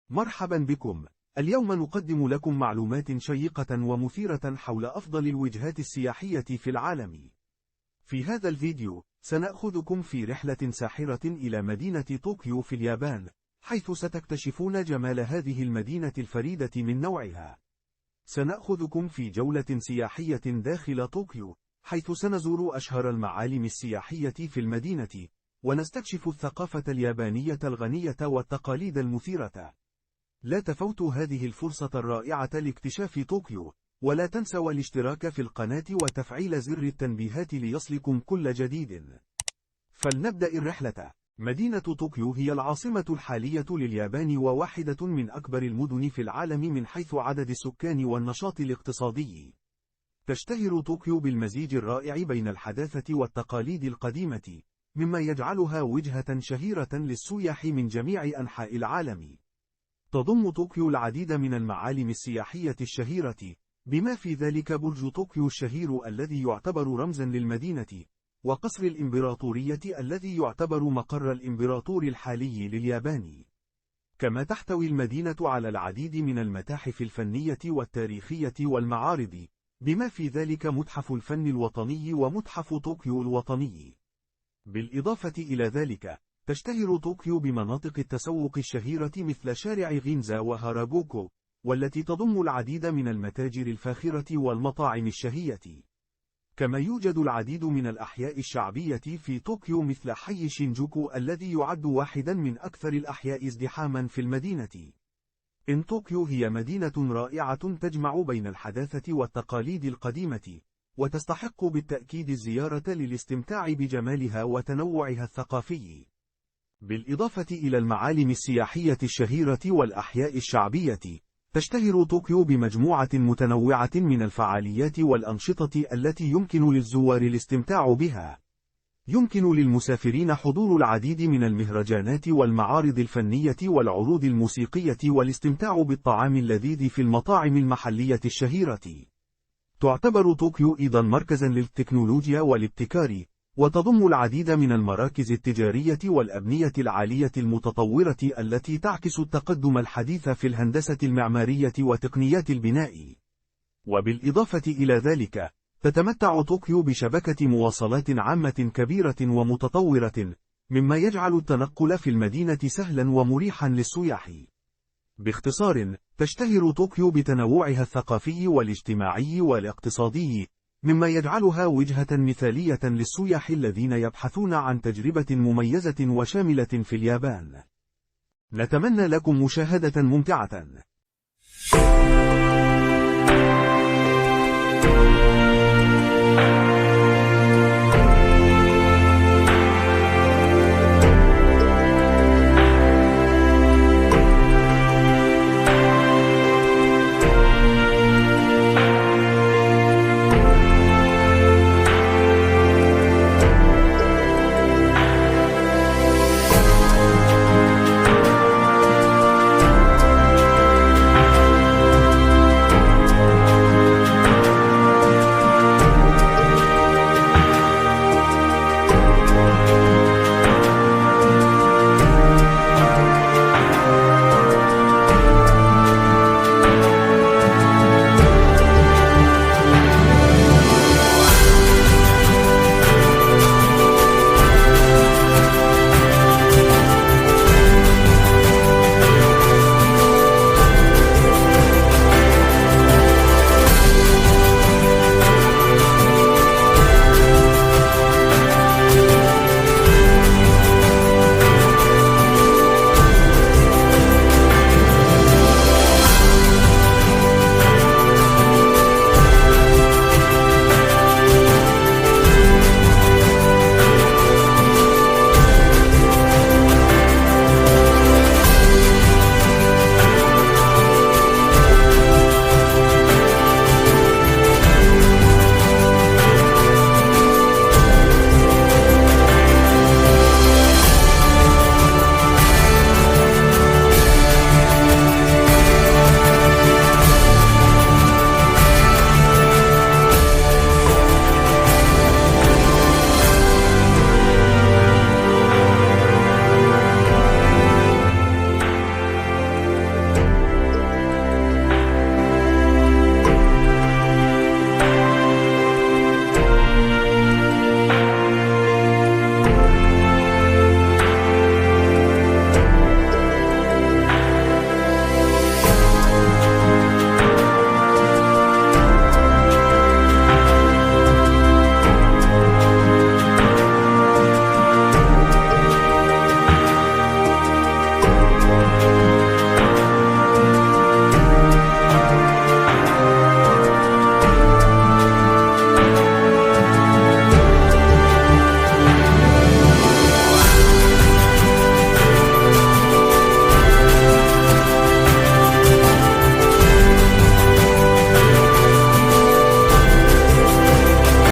مرحبا بكم. اليوم نقدم لكم معلومات شيقة ومثيرة حول أفضل الوجهات السياحية في العالم. في هذا الفيديو سنأخذكم في رحلة ساحرة إلى مدينة طوكيو في اليابان، حيث ستكتشفون جمال هذه المدينة الفريدة من نوعها. سنأخذكم في جولة سياحية داخل طوكيو، حيث سنزور أشهر المعالم السياحية في المدينة، ونستكشف الثقافة اليابانية الغنية والتقاليد المثيرة. لا تفوتوا هذه الفرصة الرائعة لاكتشاف طوكيو، ولا تنسوا الاشتراك في القناة وتفعيل زر التنبيهات ليصلكم كل جديد. فلنبدأ الرحلة. مدينة طوكيو هي العاصمة الحالية لليابان وواحدة من أكبر المدن في العالم من حيث عدد السكان والنشاط الاقتصادي. تشتهر طوكيو بالمزيج الرائع بين الحداثة والتقاليد القديمة، مما يجعلها وجهة شهيرة للسياح من جميع أنحاء العالم. تضم طوكيو العديد من المعالم السياحية الشهيرة، بما في ذلك برج طوكيو الشهير الذي يعتبر رمزا للمدينة، وقصر الإمبراطورية الذي يعتبر مقر الإمبراطور الحالي لليابان. كما تحتوي المدينة على العديد من المتاحف الفنية والتاريخية والمعارض، بما في ذلك متحف الفن الوطني ومتحف طوكيو الوطني. بالإضافة إلى ذلك، تشتهر طوكيو بمناطق التسوق الشهيرة مثل شارع غينزا وهارابوكو، والتي تضم العديد من المتاجر الفاخرة والمطاعم الشهية. كما يوجد العديد من الأحياء الشعبية في طوكيو مثل حي شينجوكو الذي يعد واحدا من أكثر الأحياء ازدحاما في المدينة. طوكيو هي مدينة رائعة تجمع بين الحداثة والتقاليد القديمة، وتستحق بالتأكيد الزيارة للاستمتاع بجمالها وتنوعها الثقافي. بالإضافة إلى المعالم السياحية الشهيرة والأحياء الشعبية، تشتهر طوكيو بمجموعة متنوعة من الفعاليات والأنشطة التي يمكن للزوار الاستمتاع بها. يمكن للمسافرين حضور العديد من المهرجانات والمعارض الفنية والعروض الموسيقية والاستمتاع بالطعام اللذيذ في المطاعم المحلية الشهيرة. تعتبر طوكيو أيضا مركزا للتكنولوجيا والابتكار، وتضم العديد من المراكز التجارية والأبنية العالية المتطورة التي تعكس التقدم الحديث في الهندسة المعمارية وتقنيات البناء. وبالإضافة إلى ذلك، تتمتع طوكيو بشبكة مواصلات عامة كبيرة ومتطورة، مما يجعل التنقل في المدينة سهلا ومريحا للسياح. باختصار، تشتهر طوكيو بتنوعها الثقافي والاجتماعي والاقتصادي، مما يجعلها وجهة مثالية للسياح الذين يبحثون عن تجربة مميزة وشاملة في اليابان. نتمنى لكم مشاهدة ممتعة.